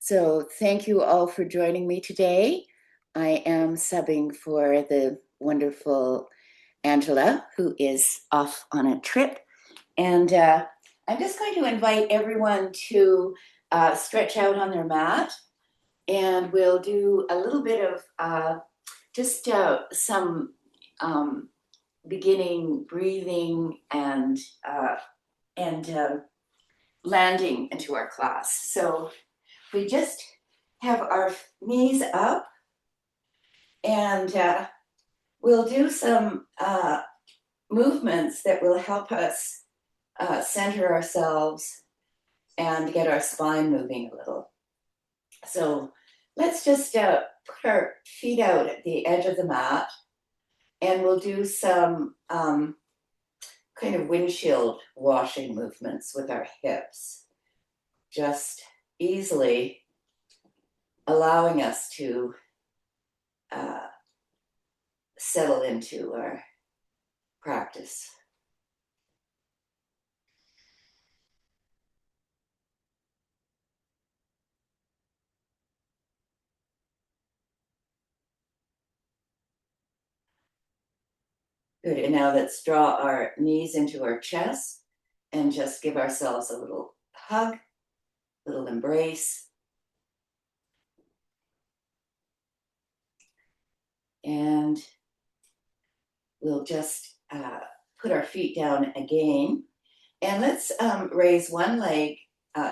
So thank you all for joining me today. I am subbing for the wonderful Angela, who is off on a trip. And I'm just going to invite everyone to stretch out on their mat. And we'll do a little bit of just some beginning breathing and landing into our class. So we just have our knees up, and we'll do some movements that will help us center ourselves and get our spine moving a little. So let's just put our feet out at the edge of the mat, and we'll do some kind of windshield washing movements with our hips, just easily allowing us to settle into our practice. Good, and now let's draw our knees into our chest and just give ourselves a little hug, little embrace. And we'll just put our feet down again. And let's raise one leg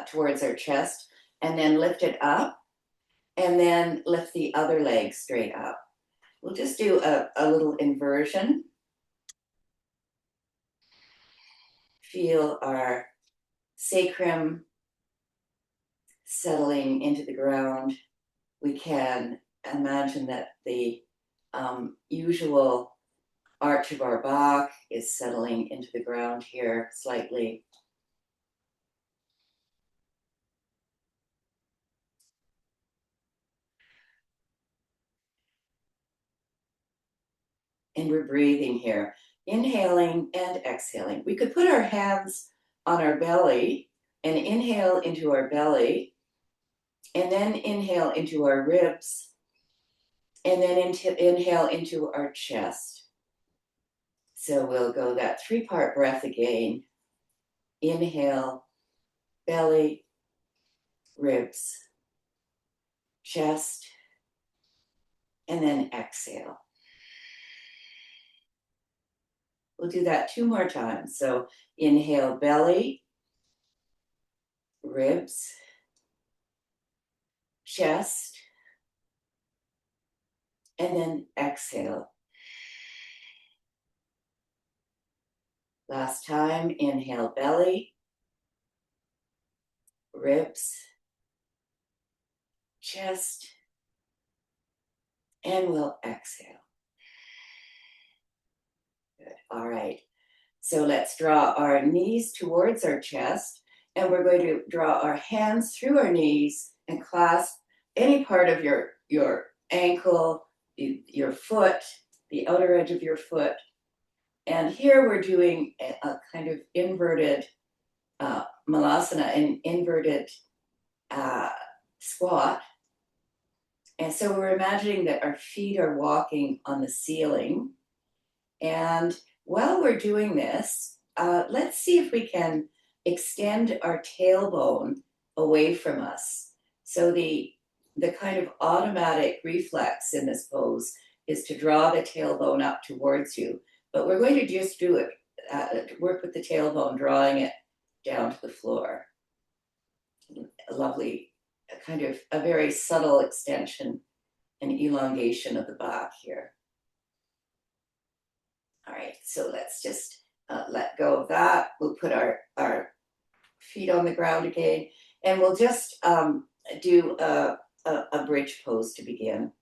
towards our chest and then lift it up, and then lift the other leg straight up. We'll just do a little inversion. Feel our sacrum settling into the ground. We can imagine that the usual arch of our back is settling into the ground here slightly. And we're breathing here, inhaling and exhaling. We could put our hands on our belly and inhale into our belly, and then inhale into our ribs, and then inhale into our chest. So we'll go that 3-part breath again. Inhale, belly, ribs, chest, and then exhale. We'll do that 2 more times. So inhale, belly, ribs, chest, and then exhale. Last time, inhale, belly, ribs, chest, and we'll exhale. Good. All right. So let's draw our knees towards our chest, and we're going to draw our hands through our knees and clasp any part of your ankle, your foot, the outer edge of your foot. And here we're doing a kind of inverted malasana, an inverted squat. And so we're imagining that our feet are walking on the ceiling. And while we're doing this, let's see if we can extend our tailbone away from us. So the kind of automatic reflex in this pose is to draw the tailbone up towards you. But we're going to just do it, work with the tailbone, drawing it down to the floor. A lovely, kind of a very subtle extension and elongation of the back here. All right, so let's just let go of that. We'll put our feet on the ground again, and we'll just do a bridge pose to begin.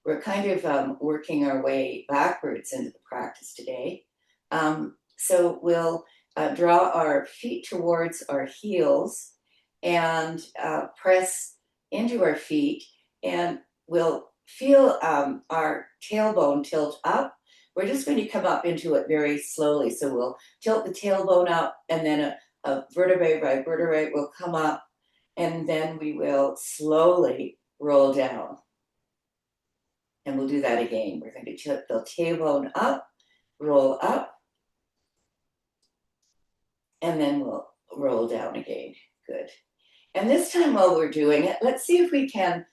We're kind of working our way backwards into the practice today. So we'll draw our feet towards our heels and press into our feet, and we'll feel our tailbone tilt up. We're just going to come up into it very slowly. So we'll tilt the tailbone up, and then a vertebrae by vertebrae will come up, and then we will slowly roll down. And we'll do that again. We're going to tilt the tailbone up, roll up, and then we'll roll down again. Good. And this time while we're doing it, let's see if we can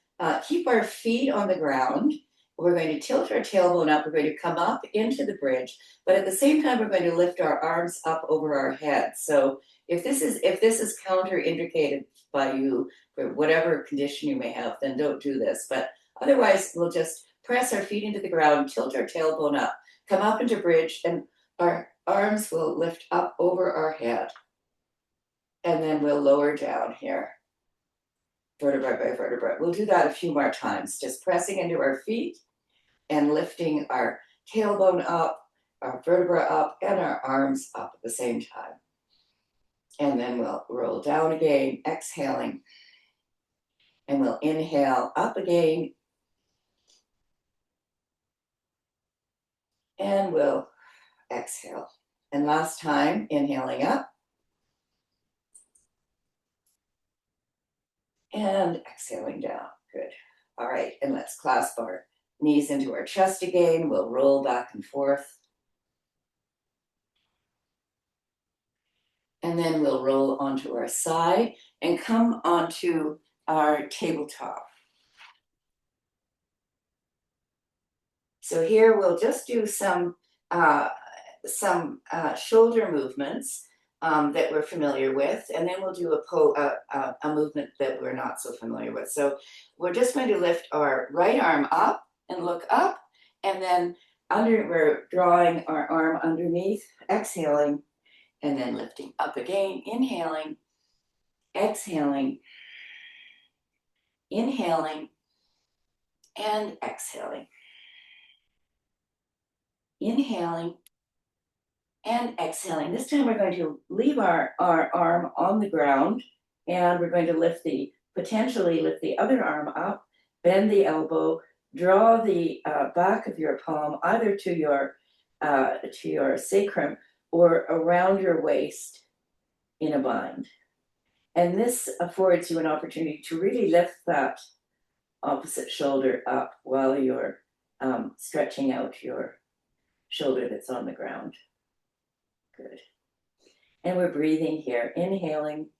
keep our feet on the ground. We're going to tilt our tailbone up. We're going to come up into the bridge, but at the same time, we're going to lift our arms up over our heads. So if this is counterindicated by you for whatever condition you may have, then don't do this. But otherwise, we'll just press our feet into the ground, tilt our tailbone up, come up into bridge, and our arms will lift up over our head. And then we'll lower down here, vertebra by vertebra. We'll do that a few more times, just pressing into our feet and lifting our tailbone up, our vertebra up, and our arms up at the same time. And then we'll roll down again, exhaling. And we'll inhale up again. And we'll exhale. And last time, inhaling up. And exhaling down. Good. All right, and let's clasp our knees into our chest again. We'll roll back and forth. And then we'll roll onto our side and come onto our tabletop. So here we'll just do some shoulder movements that we're familiar with, and then we'll do a movement that we're not so familiar with. So we're just going to lift our right arm up and look up, and then we're drawing our arm underneath, exhaling, and then lifting up again, inhaling, exhaling, inhaling, and exhaling. Inhaling and exhaling. This time we're going to leave our arm on the ground, and we're going to potentially lift the other arm up, bend the elbow, draw the back of your palm either to your sacrum or around your waist in a bind. And this affords you an opportunity to really lift that opposite shoulder up while you're stretching out your shoulder that's on the ground. Good. And we're breathing here, inhaling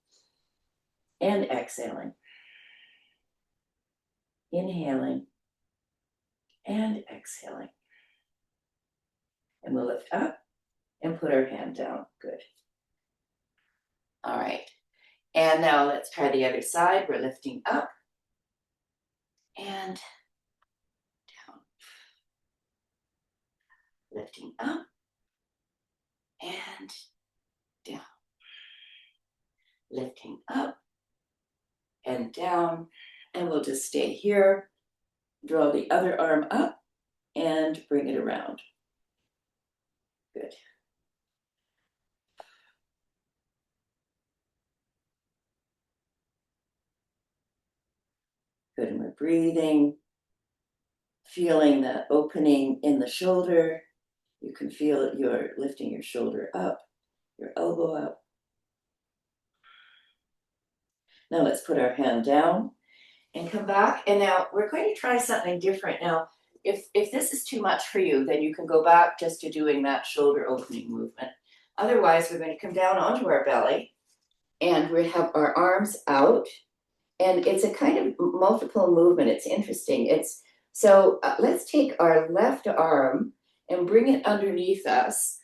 and exhaling. Inhaling and exhaling. And we'll lift up and put our hand down. Good. All right. And now let's try the other side. We're lifting up and down. Lifting up and down. Lifting up and down. And we'll just stay here. Draw the other arm up and bring it around. Good. Good, and we're breathing, feeling the opening in the shoulder. You can feel it, you're lifting your shoulder up, your elbow up. Now let's put our hand down and come back. And now we're going to try something different. Now, if this is too much for you, then you can go back just to doing that shoulder opening movement. Otherwise, we're going to come down onto our belly and we have our arms out. And it's a kind of multiple movement. It's interesting. Let's take our left arm and bring it underneath us,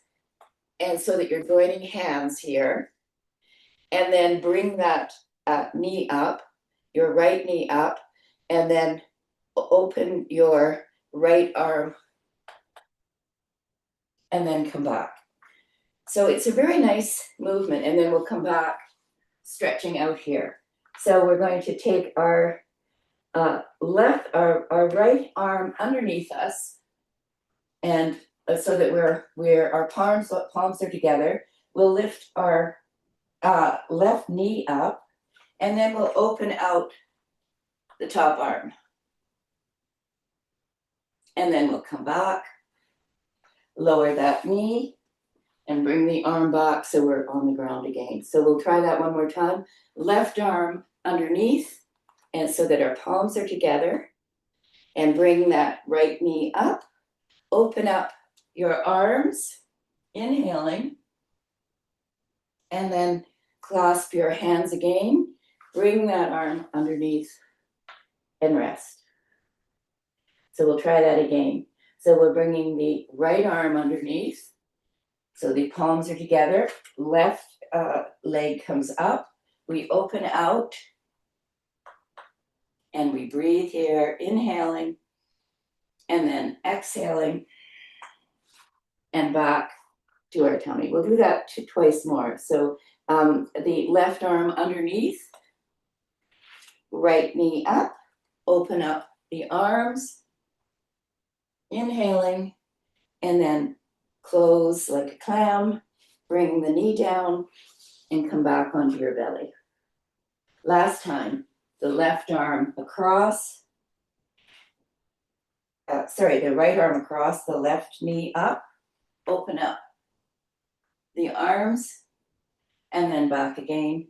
and so that you're joining hands here, and then bring that knee up, your right knee up, and then open your right arm, and then come back. So it's a very nice movement, and then we'll come back stretching out here. So we're going to take our right arm underneath us, and so that our palms are together. We'll lift our left knee up, and then we'll open out the top arm. And then we'll come back, lower that knee, and bring the arm back so we're on the ground again. So we'll try that one more time. Left arm underneath, and so that our palms are together, and bring that right knee up. Open up your arms, inhaling, and then clasp your hands again. Bring that arm underneath and rest. So we'll try that again. So we're bringing the right arm underneath. So the palms are together. Left leg comes up. We open out. And we breathe here, inhaling. And then exhaling. And back to our tummy. We'll do that twice more. So the left arm underneath. Right knee up. Open up the arms. Inhaling, and then close like a clam, bring the knee down, and come back onto your belly. Last time, the left arm across, the right arm across, the left knee up, open up the arms, and then back again,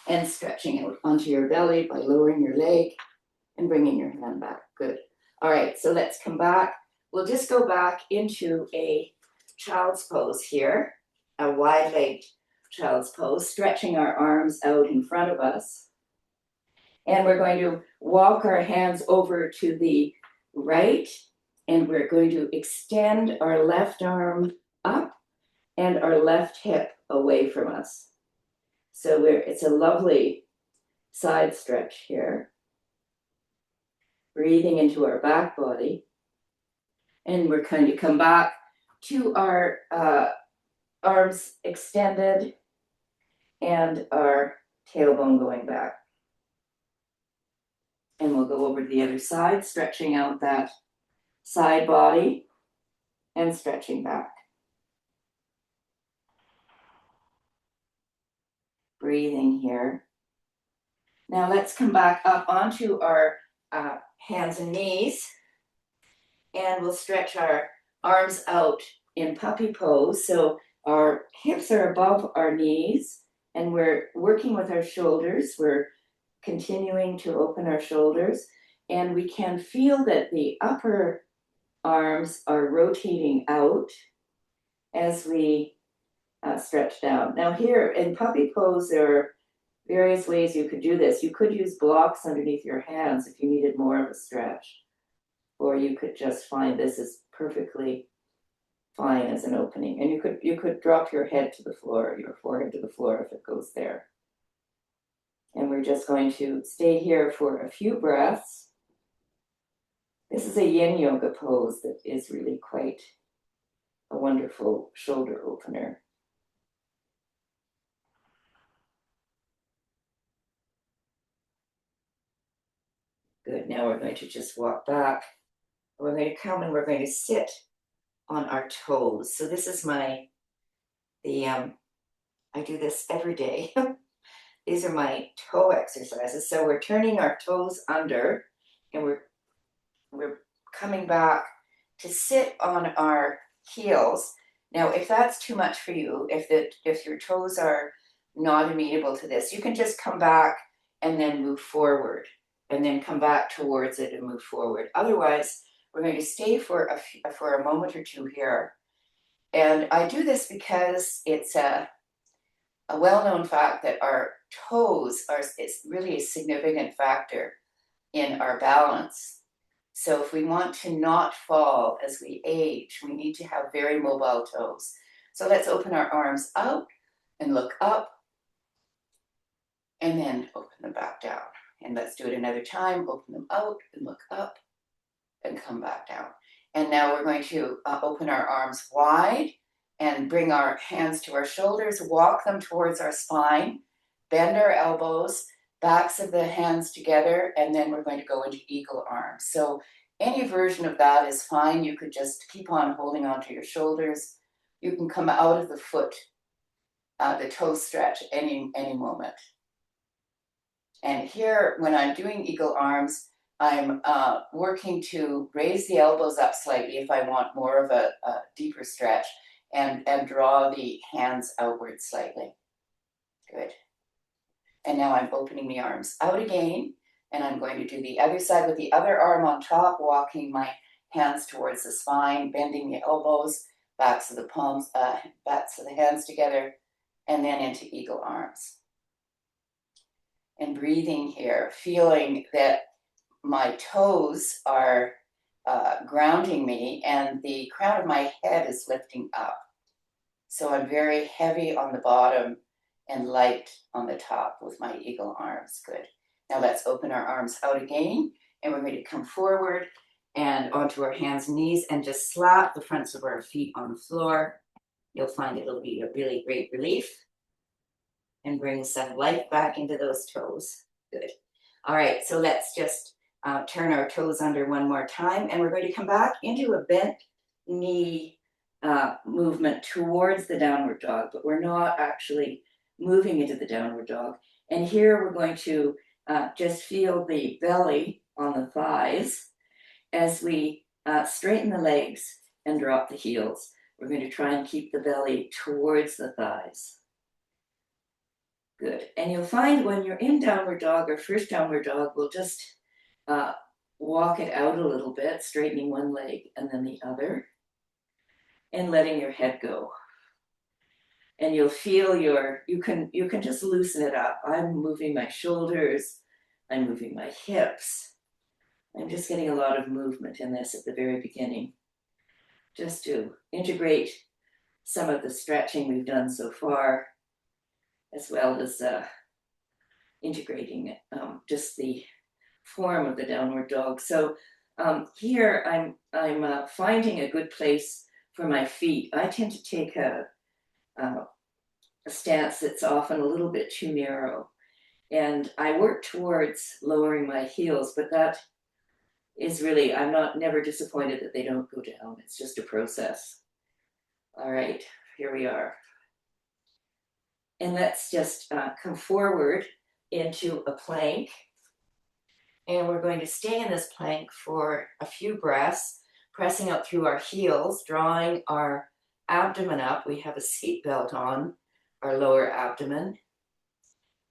and stretching out onto your belly by lowering your leg and bringing your hand back. Good. All right, so let's come back. We'll just go back into a child's pose here, a wide-legged child's pose, stretching our arms out in front of us. And we're going to walk our hands over to the right, and we're going to extend our left arm up and our left hip away from us. So it's a lovely side stretch here. Breathing into our back body. And we're going to come back to our arms extended and our tailbone going back. And we'll go over to the other side, stretching out that side body and stretching back. Breathing here. Now let's come back up onto our hands and knees, and we'll stretch our arms out in puppy pose. So our hips are above our knees, and we're working with our shoulders. We're continuing to open our shoulders, and we can feel that the upper arms are rotating out as we stretch down. Now here in puppy pose, there are various ways you could do this. You could use blocks underneath your hands if you needed more of a stretch. Or you could just find this is perfectly fine as an opening. And you could drop your head to the floor, your forehead to the floor if it goes there. And we're just going to stay here for a few breaths. This is a yin yoga pose that is really quite a wonderful shoulder opener. Good, now we're going to just walk back. We're going to come and we're going to sit on our toes. So this is I do this every day. These are my toe exercises. So we're turning our toes under and we're coming back to sit on our heels. Now, if that's too much for you, if your toes are not amenable to this, you can just come back and then move forward and then come back towards it and move forward. Otherwise, we're going to stay for a moment or two here. And I do this because it's a well-known fact that our toes is really a significant factor in our balance. So if we want to not fall as we age, we need to have very mobile toes. So let's open our arms out and look up and then open them back down. And let's do it another time. Open them out and look up and come back down. And now we're going to open our arms wide and bring our hands to our shoulders, walk them towards our spine, bend our elbows, backs of the hands together, and then we're going to go into eagle arms. So any version of that is fine. You could just keep on holding onto your shoulders. You can come out of the foot, the toe stretch any moment. And here, when I'm doing eagle arms, I'm working to raise the elbows up slightly if I want more of a deeper stretch, and draw the hands outward slightly. Good. And now I'm opening the arms out again, and I'm going to do the other side with the other arm on top, walking my hands towards the spine, bending the elbows, backs of the palms, backs of the hands together, and then into eagle arms. And breathing here, feeling that my toes are grounding me and the crown of my head is lifting up. So I'm very heavy on the bottom and light on the top with my eagle arms. Good. Now let's open our arms out again, and we're going to come forward and onto our hands and knees and just slap the fronts of our feet on the floor. You'll find it'll be a really great relief and bring some life back into those toes. Good. All right, so let's just turn our toes under one more time, and we're going to come back into a bent knee movement towards the downward dog, but we're not actually moving into the downward dog. And here we're going to just feel the belly on the thighs as we straighten the legs and drop the heels. We're going to try and keep the belly towards the thighs. Good. And you'll find when you're in downward dog or first downward dog, we'll just walk it out a little bit, straightening one leg and then the other, and letting your head go. And you'll feel you can just loosen it up. I'm moving my shoulders, I'm moving my hips. I'm just getting a lot of movement in this at the very beginning, just to integrate some of the stretching we've done so far, as well as integrating just the form of the downward dog. So here I'm finding a good place for my feet. I tend to take a stance that's often a little bit too narrow, and I work towards lowering my heels, but that is really, I'm never disappointed that they don't go down. It's just a process. All right, here we are. And let's just come forward into a plank. And we're going to stay in this plank for a few breaths, pressing up through our heels, drawing our abdomen up. We have a seat belt on our lower abdomen.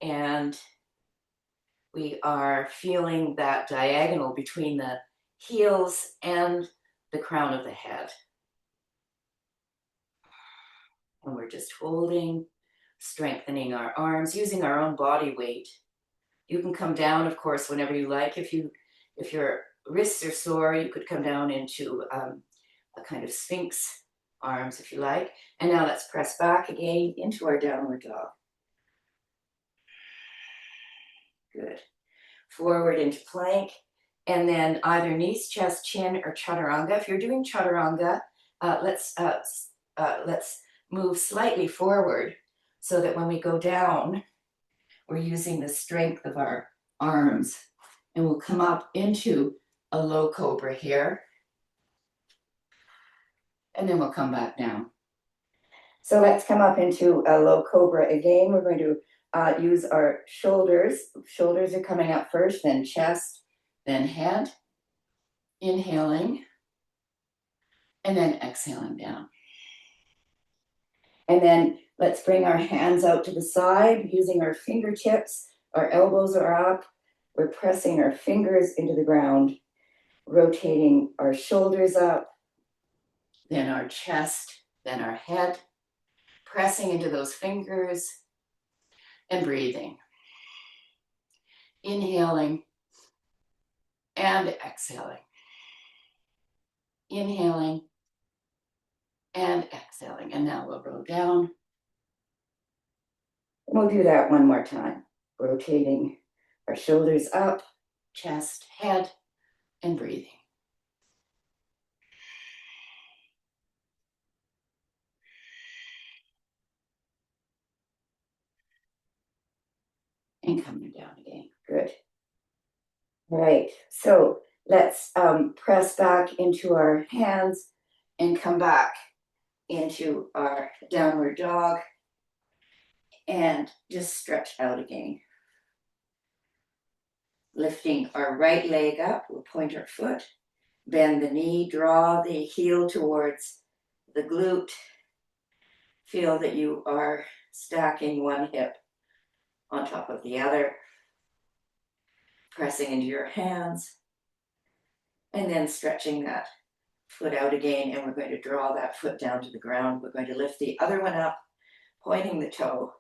And we are feeling that diagonal between the heels and the crown of the head. And we're just holding, strengthening our arms, using our own body weight. You can come down, of course, whenever you like. If your wrists are sore, you could come down into a kind of sphinx arms if you like. And now let's press back again into our downward dog. Good. Forward into plank, and then either knees, chest, chin, or chaturanga. If you're doing chaturanga, let's move slightly forward so that when we go down, we're using the strength of our arms, and we'll come up into a low cobra here, and then we'll come back down. So let's come up into a low cobra again. We're going to use our shoulders. Shoulders are coming up first, then chest, then head. Inhaling, and then exhaling down. And then let's bring our hands out to the side using our fingertips. Our elbows are up. We're pressing our fingers into the ground, rotating our shoulders up, then our chest, then our head, pressing into those fingers and breathing. Inhaling and exhaling. Inhaling and exhaling. And now we'll roll down. We'll do that one more time. Rotating our shoulders up, chest, head, and breathing. And coming down again. Good. All right. So let's press back into our hands and come back into our downward dog and just stretch out again. Lifting our right leg up, we'll point our foot, bend the knee, draw the heel towards the glute. Feel that you are stacking one hip on top of the other, pressing into your hands, and then stretching that foot out again, and we're going to draw that foot down to the ground. We're going to lift the other one up, pointing the toe,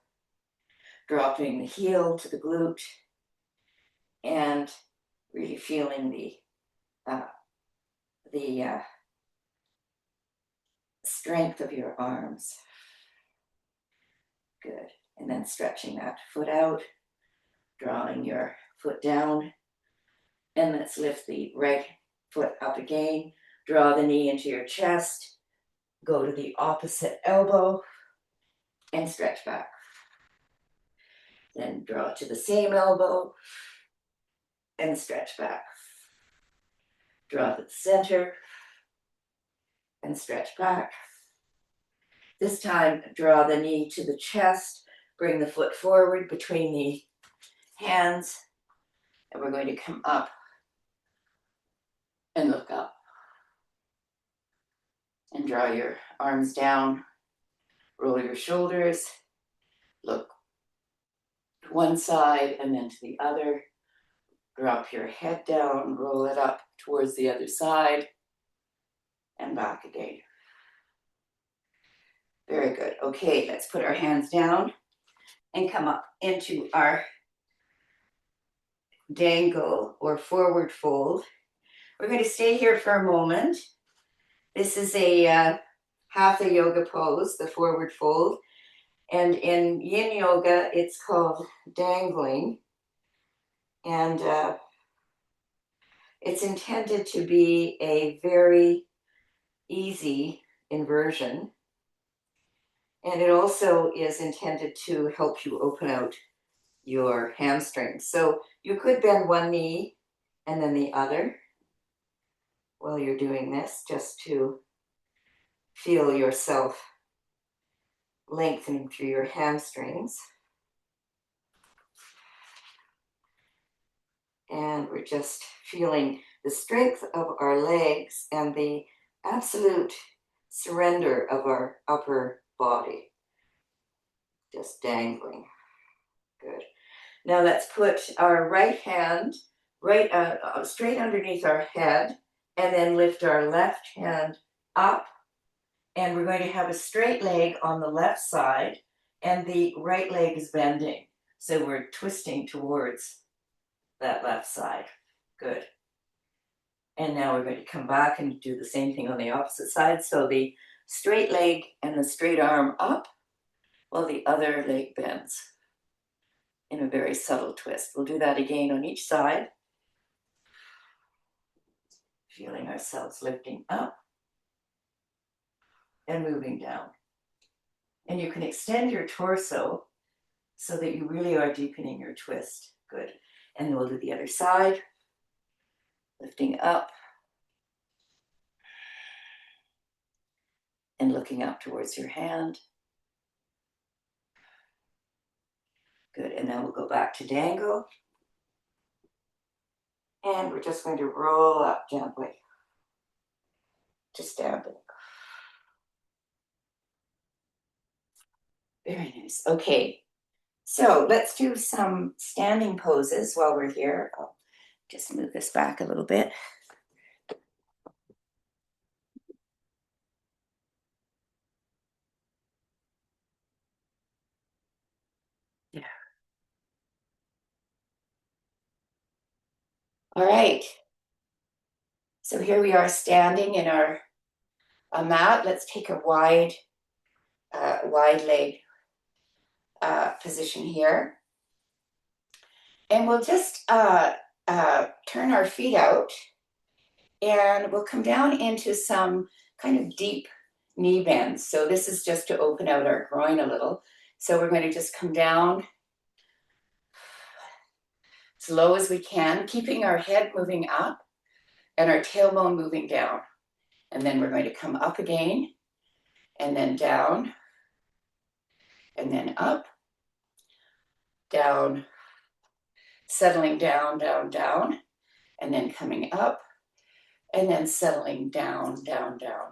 dropping the heel to the glute, and really feeling the strength of your arms. Good. And then stretching that foot out, drawing your foot down, and let's lift the right foot up again. Draw the knee into your chest, go to the opposite elbow, and stretch back. Then draw to the same elbow, and stretch back. Draw to the center, and stretch back. This time, draw the knee to the chest, bring the foot forward between the hands, and we're going to come up and look up. And draw your arms down, roll your shoulders, look to one side and then to the other. Drop your head down, roll it up towards the other side, and back again. Very good. Okay, let's put our hands down and come up into our dangle or forward fold. We're going to stay here for a moment. This is a hatha yoga pose, the forward fold. And in yin yoga, it's called dangling. And it's intended to be a very easy inversion. And it also is intended to help you open out your hamstrings. So you could bend one knee and then the other while you're doing this, just to feel yourself lengthening through your hamstrings. And we're just feeling the strength of our legs and the absolute surrender of our upper body. Just dangling. Good. Now let's put our right hand straight underneath our head, and then lift our left hand up. And we're going to have a straight leg on the left side, and the right leg is bending. So we're twisting towards that left side. Good. And now we're going to come back and do the same thing on the opposite side. So the straight leg and the straight arm up, while the other leg bends in a very subtle twist. We'll do that again on each side. Feeling ourselves lifting up and moving down. And you can extend your torso so that you really are deepening your twist. Good. And then we'll do the other side. Lifting up and looking up towards your hand. Good. And then we'll go back to dangle. And we're just going to roll up gently to standing. Very nice. Okay. So let's do some standing poses while we're here. I'll just move this back a little bit. Yeah. All right. So here we are standing in our mat. Let's take a wide leg position here. And we'll just turn our feet out, and we'll come down into some kind of deep knee bends. So this is just to open out our groin a little. So we're going to just come down as low as we can, keeping our head moving up and our tailbone moving down. And then we're going to come up again, and then down, and then up, down, settling down, down, down, and then coming up, and then settling down, down, down,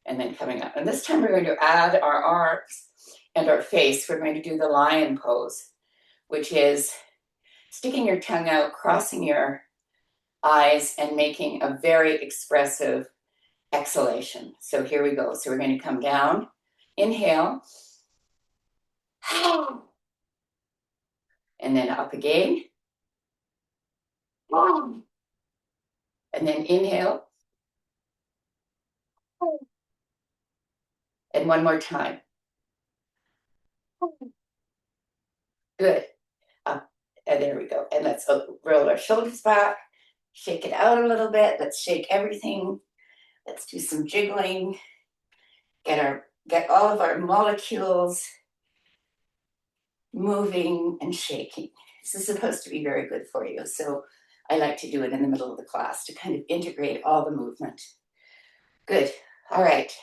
and then coming up. And this time we're going to add our arms and our face. We're going to do the lion pose. which is sticking your tongue out, crossing your eyes, and making a very expressive exhalation. So here we go. So we're going to come down, inhale, and then up again, and then inhale, and one more time. Good. Up, and there we go. And let's roll our shoulders back, shake it out a little bit. Let's shake everything. Let's do some jiggling. Get all of our molecules moving and shaking. This is supposed to be very good for you. So I like to do it in the middle of the class to kind of integrate all the movement. Good. All right.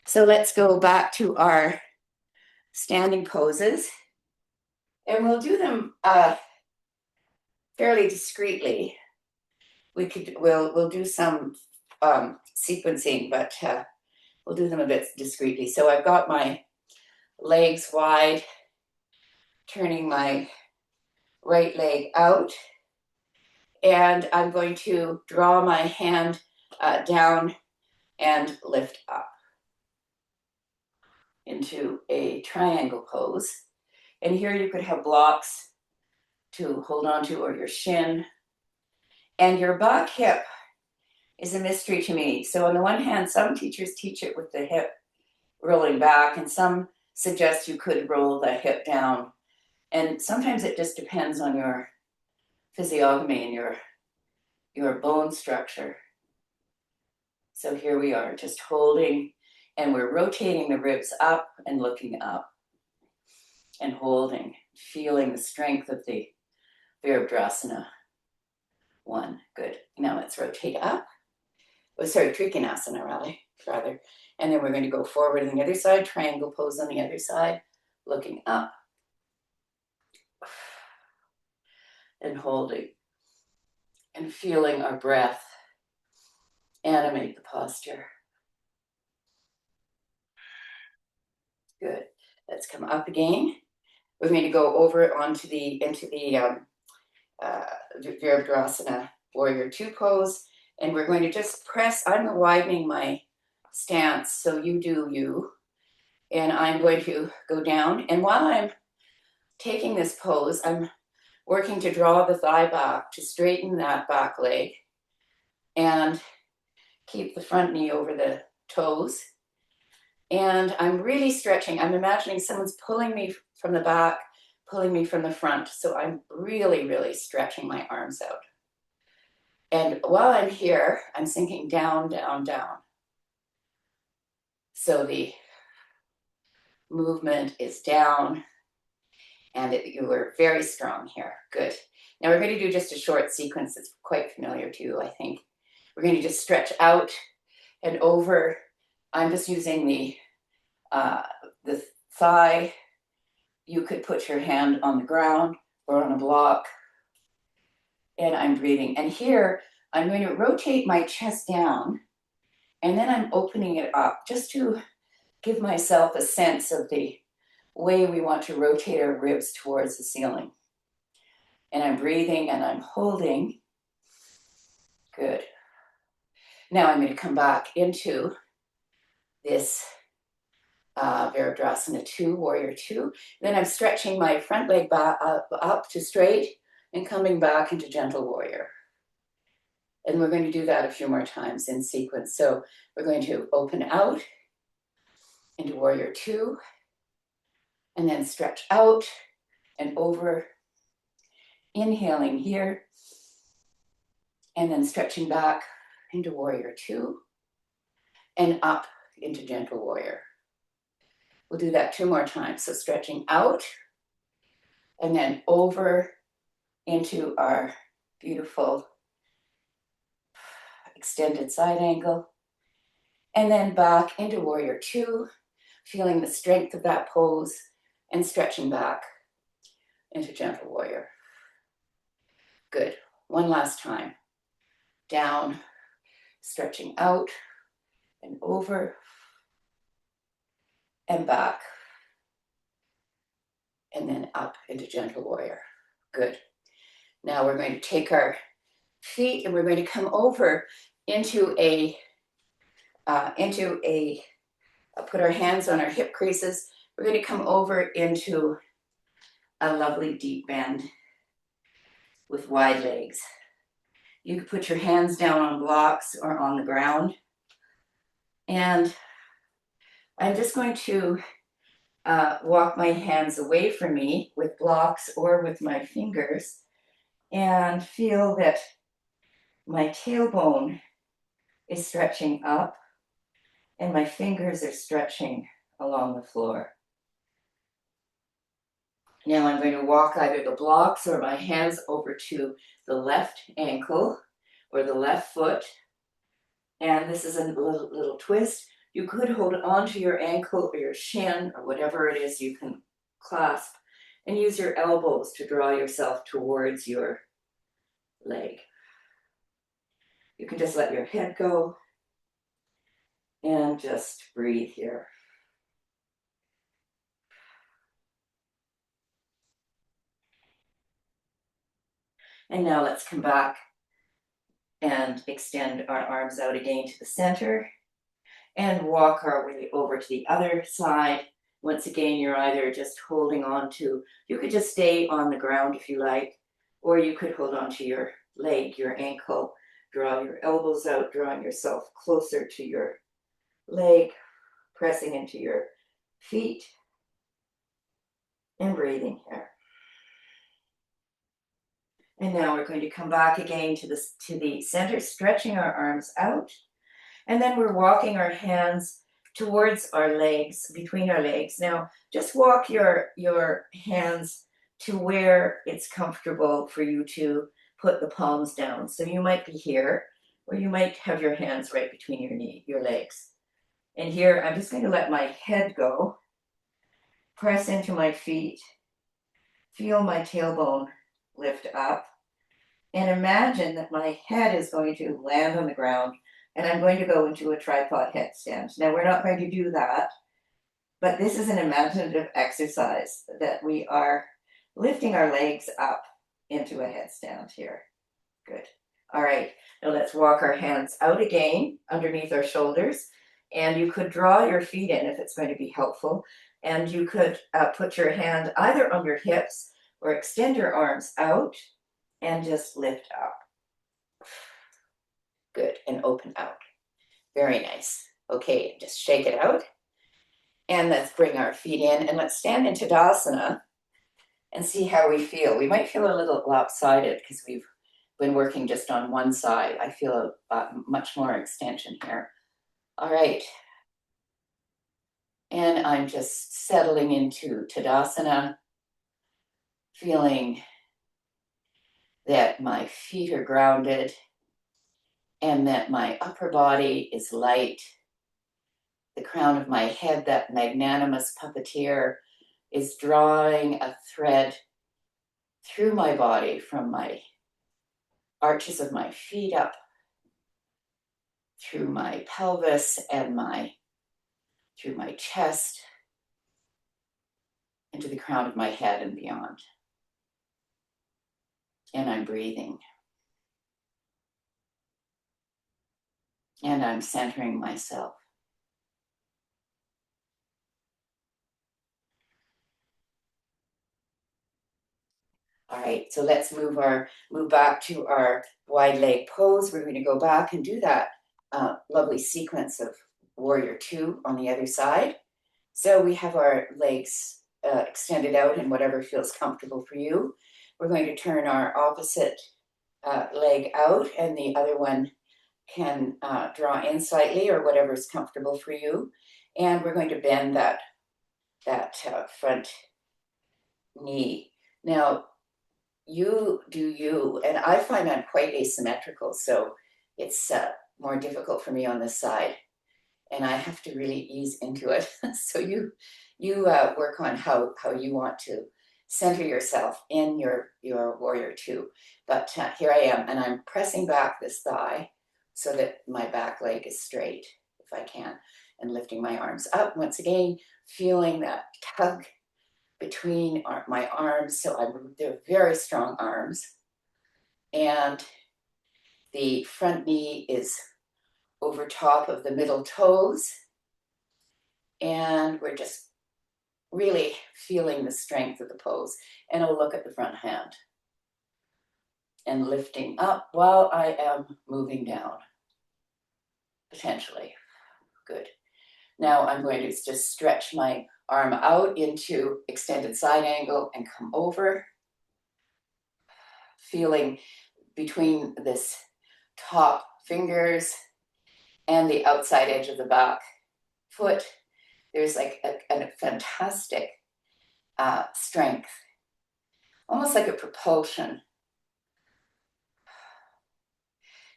So let's go back to our standing poses. And we'll do them fairly discreetly. We'll do some sequencing, but we'll do them a bit discreetly. So I've got my legs wide, turning my right leg out, and I'm going to draw my hand down and lift up into a triangle pose. And here you could have blocks to hold on to, or your shin. And your back hip is a mystery to me. So on the one hand, some teachers teach it with the hip rolling back, and some suggest you could roll the hip down. And sometimes it just depends on your physiognomy and your bone structure. So here we are, just holding, and we're rotating the ribs up and looking up and holding, feeling the strength of the Virabhadrasana. One, good. Now let's rotate up. Oh, sorry, Trikonasana rather. And then we're going to go forward on the other side, triangle pose on the other side, looking up and holding and feeling our breath animate the posture. Good. Let's come up again. We're going to go over into the Virabhadrasana Warrior Two pose, and we're going to just press. I'm widening my stance, so you do you, and I'm going to go down. And while I'm taking this pose, I'm working to draw the thigh back to straighten that back leg, and keep the front knee over the toes. And I'm really stretching. I'm imagining someone's pulling me from the back, pulling me from the front. So I'm really, really stretching my arms out. And while I'm here, I'm sinking down, down, down. So the movement is down, and you are very strong here. Good. Now we're going to do just a short sequence that's quite familiar to you, I think. We're going to just stretch out and over. I'm just using the thigh. You could put your hand on the ground or on a block. And I'm breathing. And here, I'm going to rotate my chest down, and then I'm opening it up just to give myself a sense of the way we want to rotate our ribs towards the ceiling. And I'm breathing and I'm holding. Good. Now I'm going to come back into this Virabhadrasana 2, Warrior 2. Then I'm stretching my front leg back up to straight and coming back into Gentle Warrior. And we're going to do that a few more times in sequence. So we're going to open out into Warrior 2, and then stretch out and over, inhaling here, and then stretching back into Warrior 2, and up into Gentle Warrior. We'll do that 2 more times. So stretching out, and then over into our beautiful extended side angle, and then back into Warrior 2, feeling the strength of that pose, and stretching back into Gentle Warrior. Good. One last time. Down, stretching out, and over, and back and then up into gentle warrior. Good. Now we're going to take our feet and we're going to come over into put our hands on our hip creases. We're going to come over into a lovely deep bend with wide legs. You can put your hands down on blocks or on the ground. And I'm just going to walk my hands away from me with blocks or with my fingers and feel that my tailbone is stretching up and my fingers are stretching along the floor. Now I'm going to walk either the blocks or my hands over to the left ankle or the left foot. And this is a little twist. You could hold on to your ankle or your shin or whatever it is you can clasp and use your elbows to draw yourself towards your leg. You can just let your head go and just breathe here. And now let's come back and extend our arms out again to the center and walk our way over to the other side. Once again, you're either just holding on to, you could just stay on the ground if you like, or you could hold on to your leg, your ankle, draw your elbows out, drawing yourself closer to your leg, pressing into your feet, and breathing here. And now we're going to come back again to the center, stretching our arms out. And then we're walking our hands towards our legs, between our legs. Now, just walk your hands to where it's comfortable for you to put the palms down. So you might be here, or you might have your hands right between your legs. And here, I'm just going to let my head go, press into my feet, feel my tailbone lift up, and imagine that my head is going to land on the ground and I'm going to go into a tripod headstand. Now, we're not going to do that, but this is an imaginative exercise that we are lifting our legs up into a headstand here. Good. All right, now let's walk our hands out again underneath our shoulders, and you could draw your feet in if it's going to be helpful, and you could put your hand either on your hips or extend your arms out and just lift up. Good, and open out. Very nice. Okay, just shake it out. And let's bring our feet in and let's stand in Tadasana and see how we feel. We might feel a little lopsided because we've been working just on one side. I feel much more extension here. All right. And I'm just settling into Tadasana, feeling that my feet are grounded and that my upper body is light. The crown of my head, that magnanimous puppeteer, is drawing a thread through my body from my arches of my feet up, through my pelvis and through my chest, into the crown of my head and beyond. And I'm breathing. And I'm centering myself. All right, so let's move back to our wide leg pose. We're going to go back and do that lovely sequence of warrior two on the other side. So we have our legs extended out in whatever feels comfortable for you. We're going to turn our opposite leg out, and the other one can draw in slightly or whatever's comfortable for you. And we're going to bend that front knee. Now, you do you, and I find I'm quite asymmetrical, so it's more difficult for me on this side, and I have to really ease into it. So you work on how you want to center yourself in your warrior two. But here I am, and I'm pressing back this thigh so that my back leg is straight, if I can, and lifting my arms up once again, feeling that tug between my arms, so they're very strong arms. And the front knee is over top of the middle toes. And we're just really feeling the strength of the pose. And I'll look at the front hand. And lifting up while I am moving down, potentially. Good. Now I'm going to just stretch my arm out into extended side angle and come over, feeling between this top fingers and the outside edge of the back foot. There's like a fantastic strength, almost like a propulsion.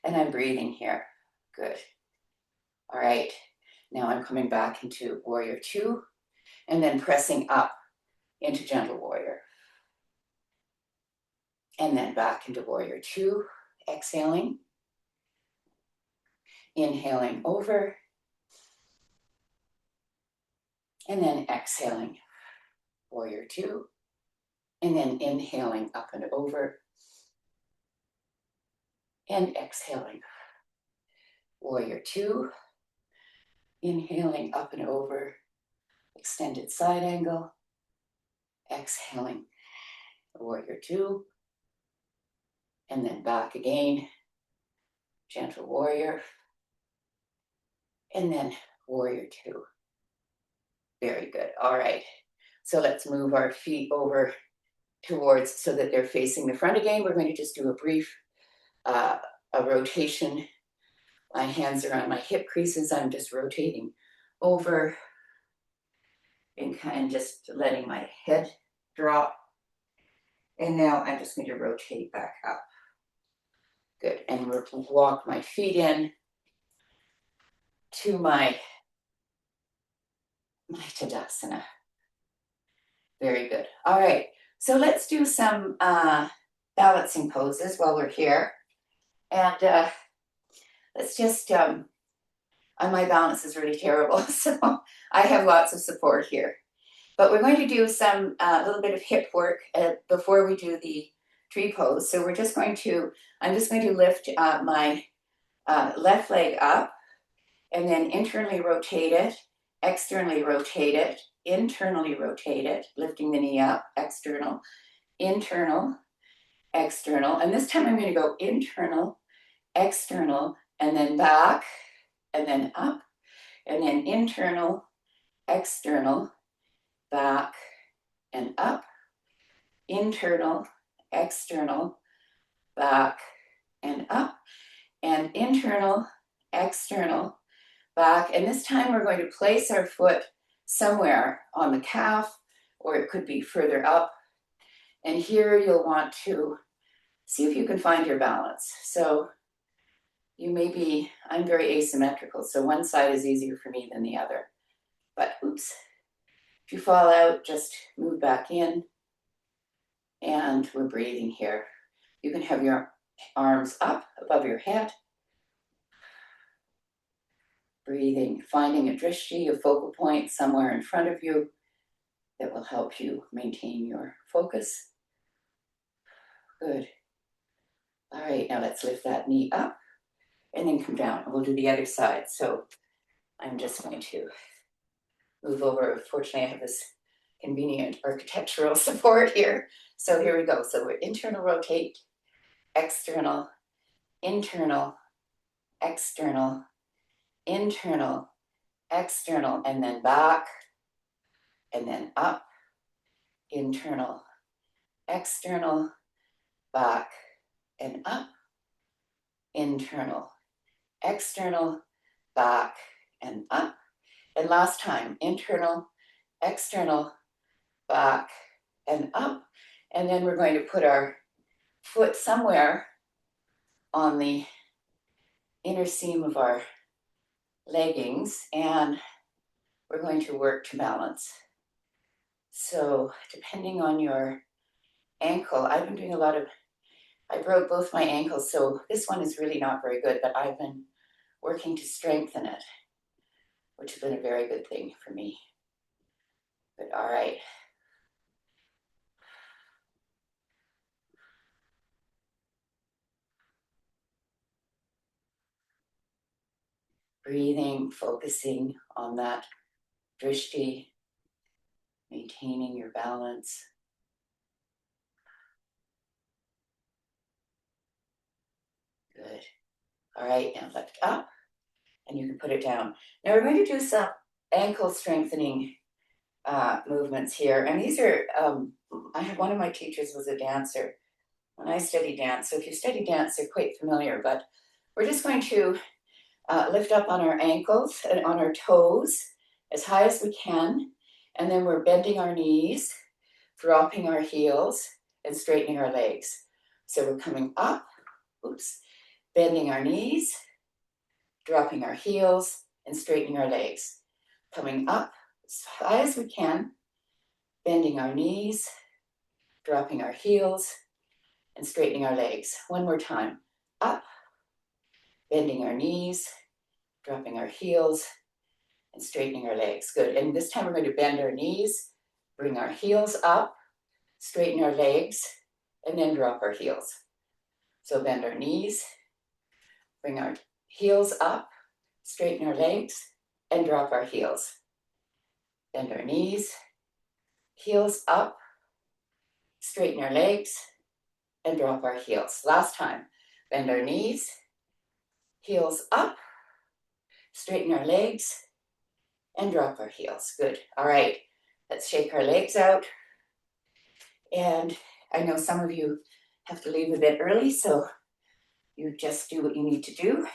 And I'm breathing here. Good. All right. Now I'm coming back into warrior two and then pressing up into gentle warrior. And then back into warrior two, exhaling. Inhaling over. And then exhaling, warrior two. And then inhaling up and over. And exhaling, warrior two. Inhaling up and over, extended side angle. Exhaling, warrior two. And then back again, gentle warrior. And then warrior two. Very good. All right. So let's move our feet over towards so that they're facing the front again. We're going to just do a brief a rotation. My hands are on my hip creases. I'm just rotating over and kind of just letting my head drop. And now I'm just going to rotate back up. Good. And we'll walk my feet in to my Tadasana. Very good. All right. So let's do some balancing poses while we're here. And let's just, my balance is really terrible, so I have lots of support here. But we're going to do some, little bit of hip work before we do the tree pose. So I'm just going to lift my left leg up and then internally rotate it, externally rotate it, internally rotate it, lifting the knee up, external, internal, external. And this time I'm going to go internal, external, and then back, and then up, and then internal, external, back, and up, internal, external, back, and up, and internal, external, back. And this time we're going to place our foot somewhere on the calf, or it could be further up. And here you'll want to see if you can find your balance. So you may be, I'm very asymmetrical, so one side is easier for me than the other. But oops, if you fall out, just move back in. And we're breathing here. You can have your arms up above your head. Breathing, finding a drishti, a focal point somewhere in front of you that will help you maintain your focus. Good. All right, now let's lift that knee up and then come down. We'll do the other side. So I'm just going to move over. Fortunately, I have this convenient architectural support here. So here we go. So we're internal rotate, external, internal, external, internal, external, and then back, and then up, internal, external, back, and up, internal, external, back, and up. And last time, internal, external, back, and up. And then we're going to put our foot somewhere on the inner seam of our leggings, and we're going to work to balance. So depending on your ankle, I've been doing a lot of, I broke both my ankles, so this one is really not very good, but I've been working to strengthen it, which has been a very good thing for me. But all right. Breathing, focusing on that drishti, maintaining your balance. Good. All right, and lift up, and you can put it down. Now we're going to do some ankle strengthening movements here, and these are, I have one of my teachers was a dancer when I studied dance, so if you study dance, they're quite familiar, but we're just going to lift up on our ankles and on our toes as high as we can, and then we're bending our knees, dropping our heels, and straightening our legs. So we're coming up, oops, bending our knees, dropping our heels, and straightening our legs. Coming up as high as we can, bending our knees, dropping our heels, and straightening our legs. One more time. Up, bending our knees, dropping our heels, and straightening our legs. Good. And this time we're going to bend our knees, bring our heels up, straighten our legs, and then drop our heels. So bend our knees, bring our heels up, straighten our legs, and drop our heels. Bend our knees, heels up, straighten our legs, and drop our heels. Last time. Bend our knees, heels up, straighten our legs, and drop our heels. Good. All right. Let's shake our legs out. And I know some of you have to leave a bit early, so you just do what you need to do.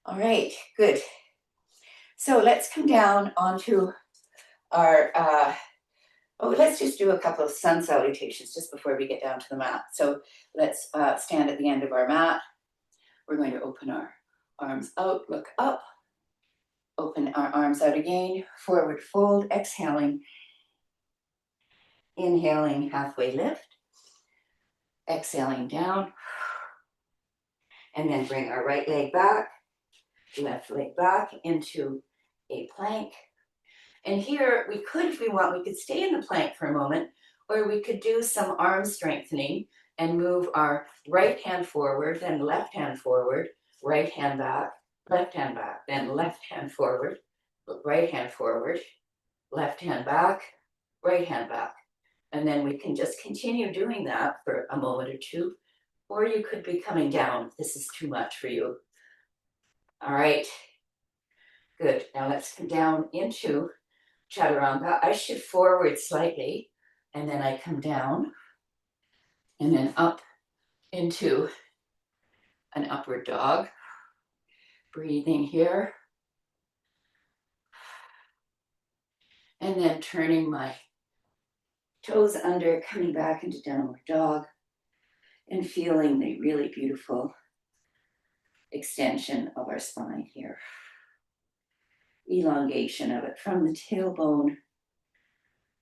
All right. Good. So let's come down onto our, let's just do a couple of sun salutations just before we get down to the mat. So let's stand at the end of our mat. We're going to open our arms out, look up, open our arms out again, forward fold, exhaling, inhaling, halfway lift, exhaling down, and then bring our right leg back, left leg back into a plank. And here we could, if we want, we could stay in the plank for a moment, or we could do some arm strengthening and move our right hand forward, then left hand forward, right hand back, then left hand forward, right hand forward, left hand back, right hand back. And then we can just continue doing that for a moment or two, or you could be coming down if this is too much for you. All right, good. Now let's come down into chaturanga. I shift forward slightly, and then I come down, and then up into an upward dog. Breathing here. And then turning my toes under, coming back into downward dog, and feeling the really beautiful extension of our spine here. Elongation of it from the tailbone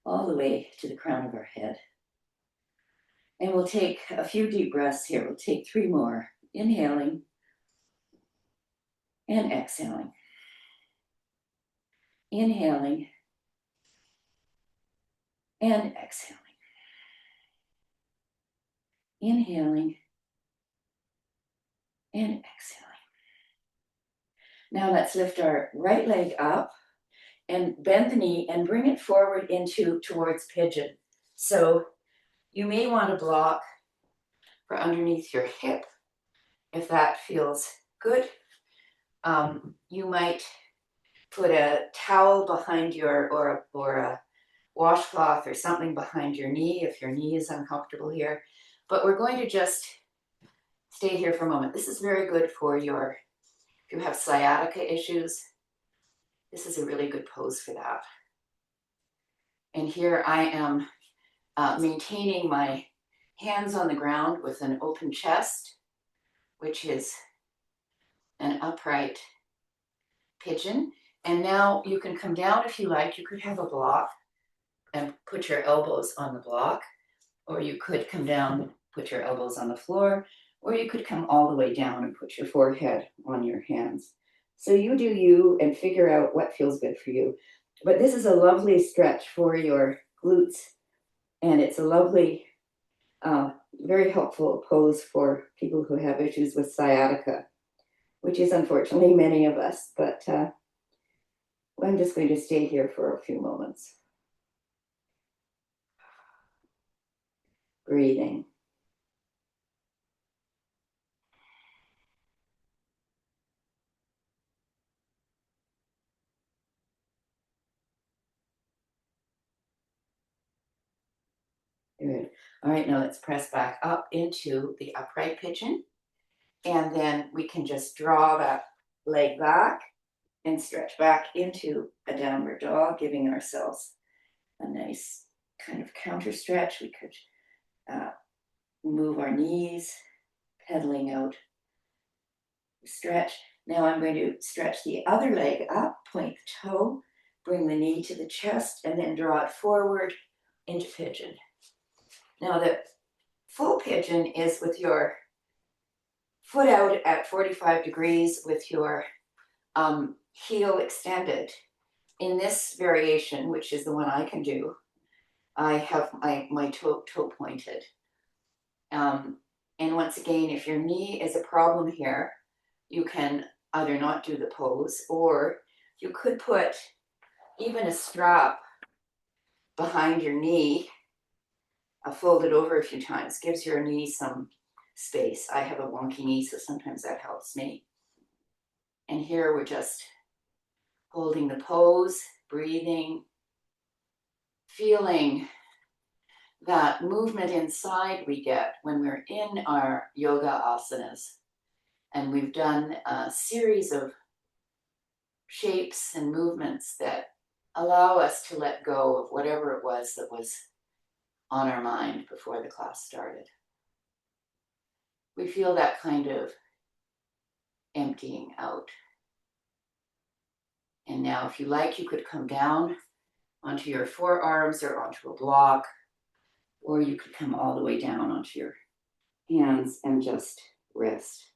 all the way to the crown of our head. And we'll take a few deep breaths here. We'll take 3 more. Inhaling and exhaling. Inhaling and exhaling. Inhaling and exhaling. Now let's lift our right leg up and bend the knee and bring it forward towards pigeon. So you may want to block for underneath your hip if that feels good. You might put a towel behind your, or a washcloth or something behind your knee if your knee is uncomfortable here. But we're going to just stay here for a moment. This is very good for if you have sciatica issues. This is a really good pose for that. And here I am maintaining my hands on the ground with an open chest, which is an upright pigeon. And now you can come down if you like. You could have a block and put your elbows on the block, or you could come down, put your elbows on the floor, or you could come all the way down and put your forehead on your hands. So you do you and figure out what feels good for you. But this is a lovely stretch for your glutes, and it's a lovely, very helpful pose for people who have issues with sciatica. which is unfortunately many of us, but I'm just going to stay here for a few moments. Breathing. Good. All right, now let's press back up into the upright pigeon. And then we can just draw that leg back and stretch back into a downward dog, giving ourselves a nice kind of counter stretch. We could move our knees, pedaling out, stretch. Now I'm going to stretch the other leg up, point the toe, bring the knee to the chest, and then draw it forward into pigeon. Now the full pigeon is with your foot out at 45 degrees with your heel extended. In this variation, which is the one I can do, I have my toe pointed. And once again, if your knee is a problem here, you can either not do the pose, or you could put even a strap behind your knee, fold it over a few times, gives your knee some space. I have a wonky knee, so sometimes that helps me. And here we're just holding the pose, breathing, feeling that movement inside we get when we're in our yoga asanas. And we've done a series of shapes and movements that allow us to let go of whatever it was that was on our mind before the class started. We feel that kind of emptying out. And now if you like, you could come down onto your forearms or onto a block, or you could come all the way down onto your hands and just rest.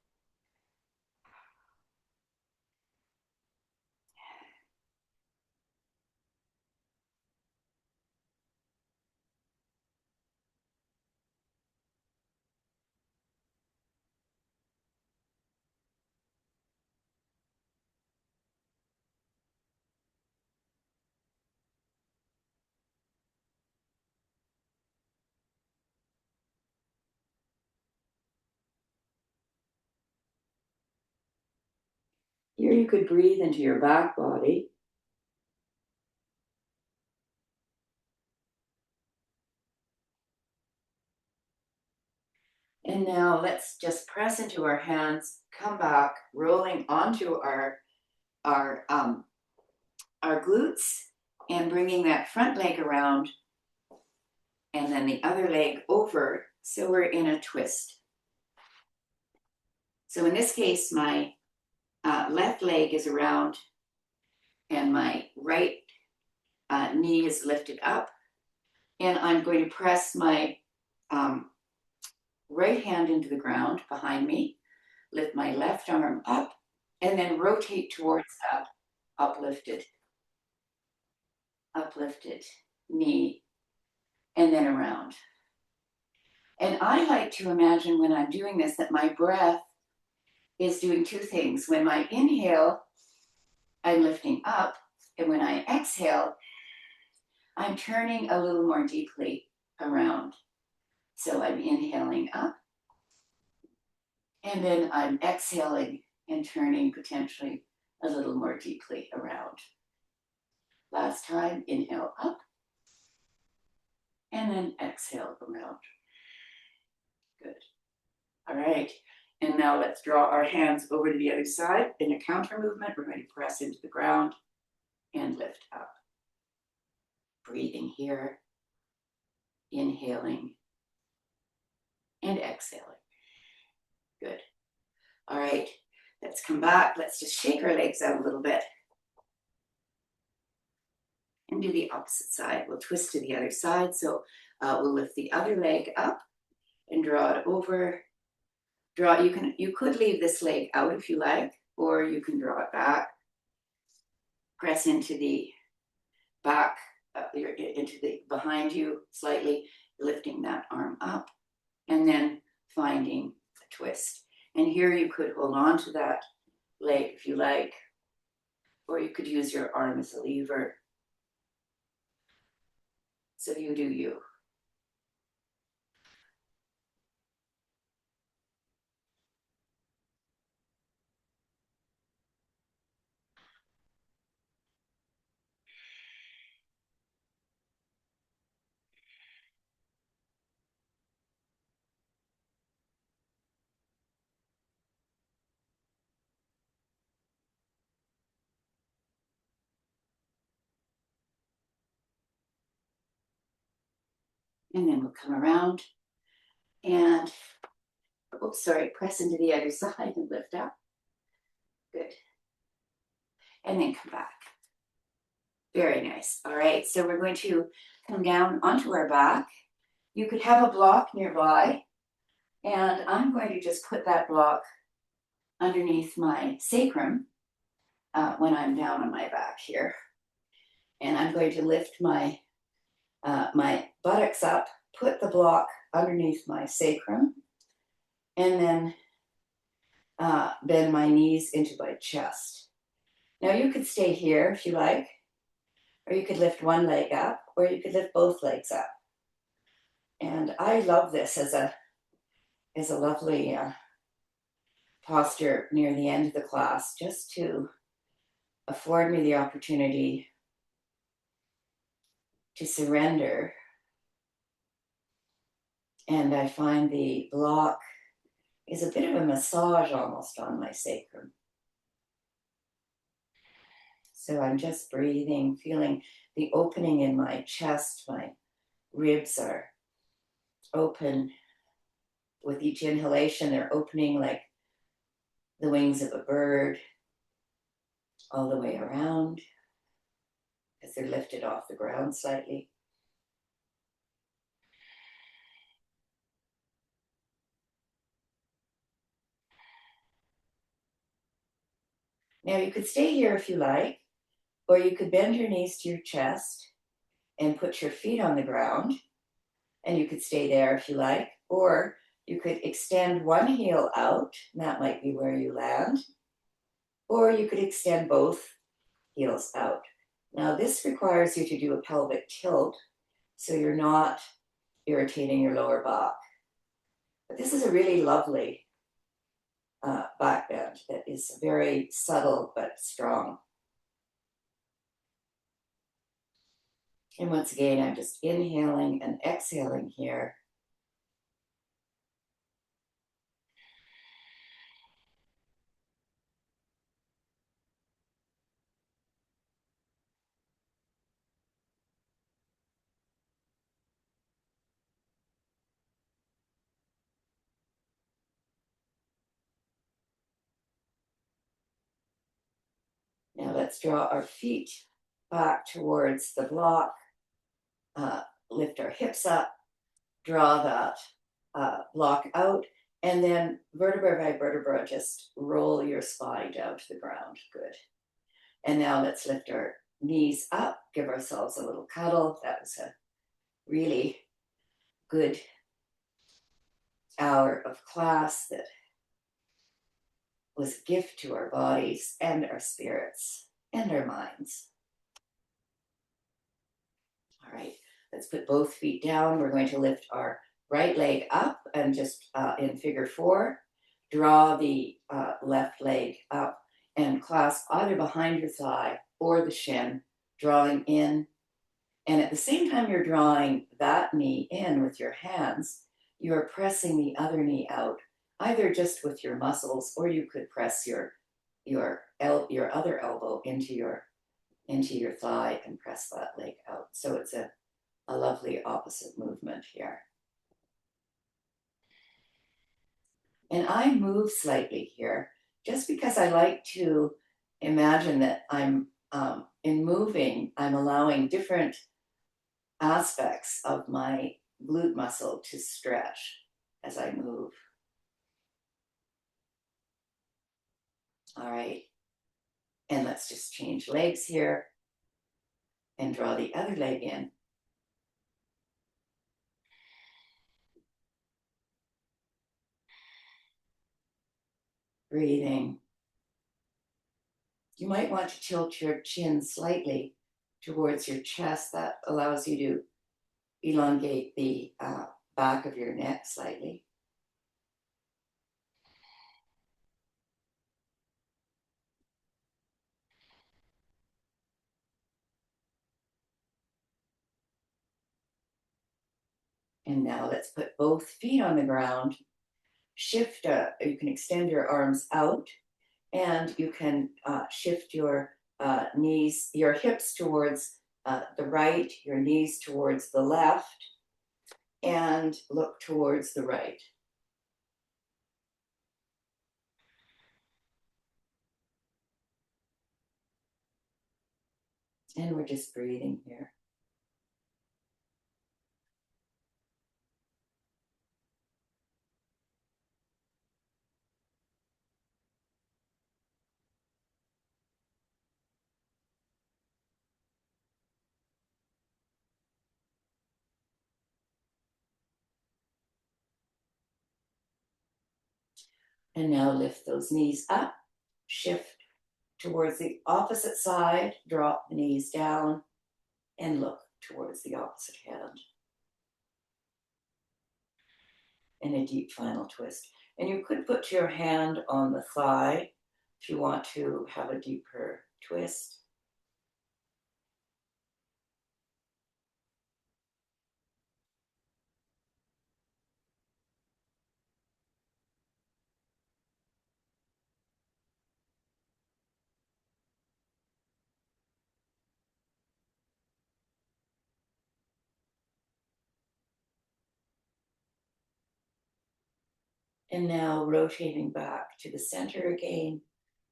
Here you could breathe into your back body. And now let's just press into our hands, come back, rolling onto our glutes, and bringing that front leg around, and then the other leg over, so we're in a twist. So in this case, my left leg is around, and my right knee is lifted up, and I'm going to press my right hand into the ground behind me, lift my left arm up, and then rotate towards that uplifted knee, and then around. And I like to imagine when I'm doing this that my breath is doing two things. When I inhale, I'm lifting up, and when I exhale, I'm turning a little more deeply around. So I'm inhaling up, and then I'm exhaling and turning potentially a little more deeply around. Last time, inhale up, and then exhale around. Good. All right. And now let's draw our hands over to the other side. In a counter movement, we're going to press into the ground and lift up. Breathing here, inhaling, and exhaling. Good. All right. Let's come back. Let's just shake our legs out a little bit. And do the opposite side. We'll twist to the other side. So we'll lift the other leg up and draw it over. You could leave this leg out if you like, or you can draw it back. Press into the back, into the behind you slightly, lifting that arm up, and then finding a twist. And here you could hold on to that leg if you like, or you could use your arm as a lever. So you do you. And then we'll come around and, oops, sorry, press into the other side and lift up. Good. And then come back. Very nice. All right, so we're going to come down onto our back. You could have a block nearby, and I'm going to just put that block underneath my sacrum when I'm down on my back here. And I'm going to lift my my buttocks up, put the block underneath my sacrum, and then bend my knees into my chest. Now you could stay here if you like, or you could lift one leg up, or you could lift both legs up. And I love this as a lovely posture near the end of the class, just to afford me the opportunity to surrender. And I find the block is a bit of a massage almost on my sacrum. So I'm just breathing, feeling the opening in my chest. My ribs are open. With each inhalation, they're opening like the wings of a bird all the way around as they're lifted off the ground slightly. Now you could stay here if you like, or you could bend your knees to your chest and put your feet on the ground, and you could stay there if you like, or you could extend one heel out, and that might be where you land, or you could extend both heels out. Now this requires you to do a pelvic tilt, so you're not irritating your lower back. But this is a really lovely back bend that is very subtle but strong. And once again, I'm just inhaling and exhaling here. Now let's draw our feet back towards the block, lift our hips up, draw that block out, and then vertebra by vertebra, just roll your spine down to the ground. Good. And now let's lift our knees up, give ourselves a little cuddle. That was a really good hour of class that was a gift to our bodies and our spirits and our minds. All right, let's put both feet down. We're going to lift our right leg up and just in figure 4, draw the left leg up and clasp either behind your thigh or the shin, drawing in. And at the same time you're drawing that knee in with your hands, you're pressing the other knee out, either just with your muscles, or you could press your other elbow into your thigh and press that leg out. So it's a lovely opposite movement here. And I move slightly here just because I like to imagine that I'm in moving, I'm allowing different aspects of my glute muscle to stretch as I move. All right. And let's just change legs here and draw the other leg in. Breathing. You might want to tilt your chin slightly towards your chest. That allows you to elongate the back of your neck slightly. And now let's put both feet on the ground. Shift, you can extend your arms out, and you can shift your knees, your hips towards the right, your knees towards the left, and look towards the right. And we're just breathing here. And now lift those knees up, shift towards the opposite side, drop the knees down, and look towards the opposite hand. And a deep final twist. And you could put your hand on the thigh if you want to have a deeper twist. And now rotating back to the center again,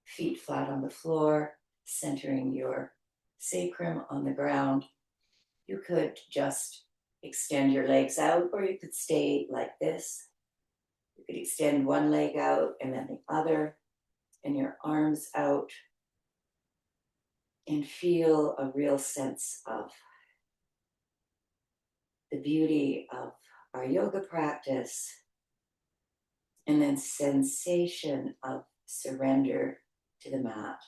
feet flat on the floor, centering your sacrum on the ground. You could just extend your legs out, or you could stay like this. You could extend one leg out and then the other, and your arms out, and feel a real sense of the beauty of our yoga practice, and then sensation of surrender to the mat.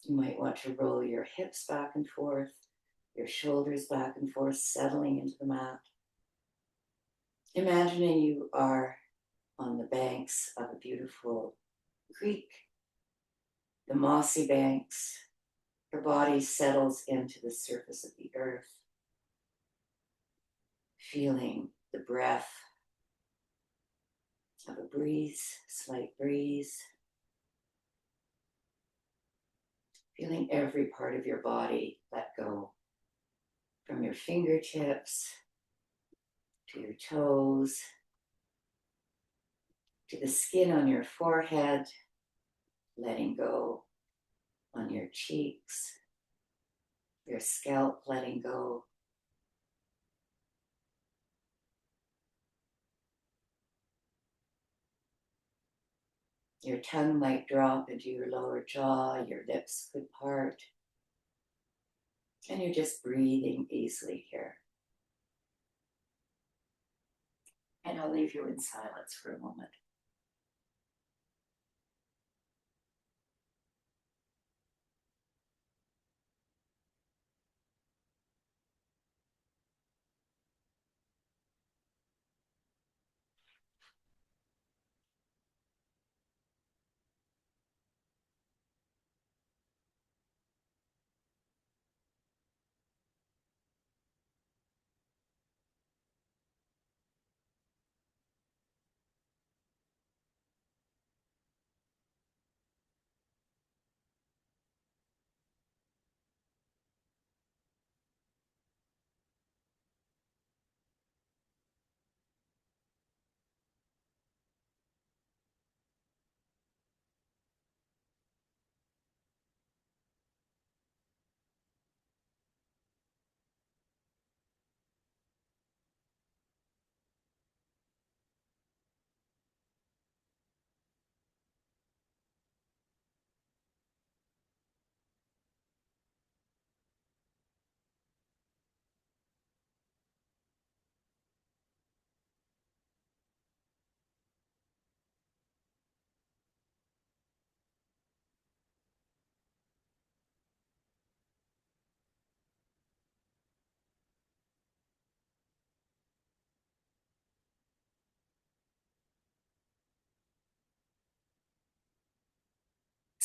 You might want to roll your hips back and forth, your shoulders back and forth, settling into the mat. Imagining you are on the banks of a beautiful creek, the mossy banks. Your body settles into the surface of the earth, feeling the breath of a breeze, slight breeze. Feeling every part of your body let go, from your fingertips to your toes, to the skin on your forehead, letting go on your cheeks, your scalp letting go. Your tongue might drop into your lower jaw, your lips could part, and you're just breathing easily here. And I'll leave you in silence for a moment.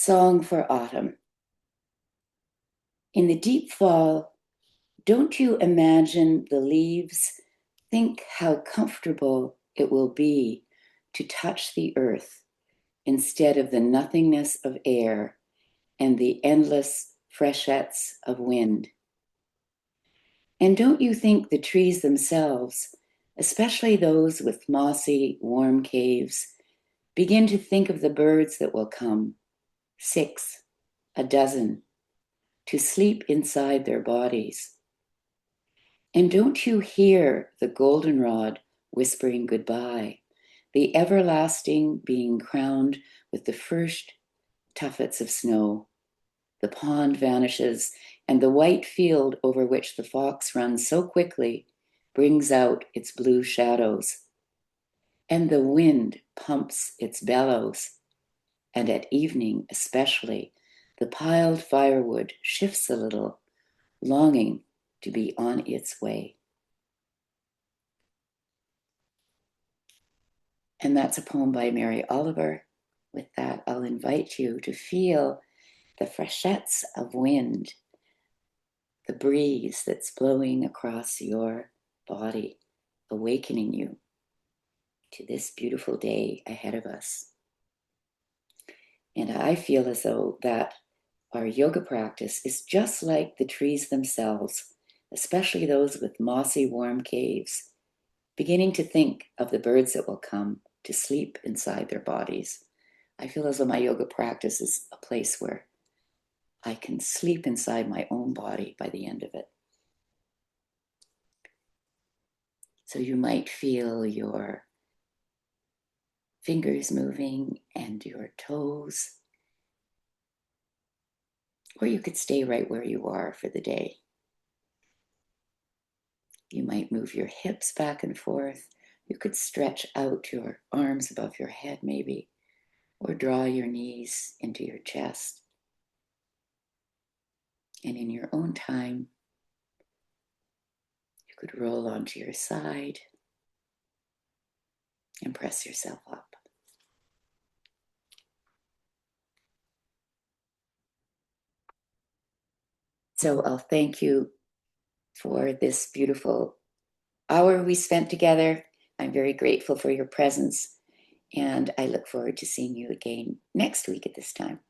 Song for Autumn. In the deep fall, don't you imagine the leaves? Think how comfortable it will be to touch the earth instead of the nothingness of air and the endless freshets of wind. And don't you think the trees themselves, especially those with mossy, warm caves, begin to think of the birds that will come, 6, a dozen, to sleep inside their bodies? And don't you hear the goldenrod whispering goodbye, the everlasting being crowned with the first tuffets of snow, the pondvanishes, and the white field over which the fox runs so quickly brings out its blue shadows, and the wind pumps its bellows, and at evening especially, the piled firewood shifts a little, longing to be on its way. And that's a poem by Mary Oliver. With that, I'll invite you to feel the freshets of wind, the breeze that's blowing across your body, awakening you to this beautiful day ahead of us. And I feel as though that our yoga practice is just like the trees themselves, especially those with mossy, warm caves, beginning to think of the birds that will come to sleep inside their bodies. I feel as though my yoga practice is a place where I can sleep inside my own body by the end of it. So you might feel your fingers moving and your toes, or you could stay right where you are for the day. You might move your hips back and forth. You could stretch out your arms above your head maybe, or draw your knees into your chest. And in your own time, you could roll onto your side and press yourself up. So I'll thank you for this beautiful hour we spent together. I'm very grateful for your presence, and I look forward to seeing you again next week at this time.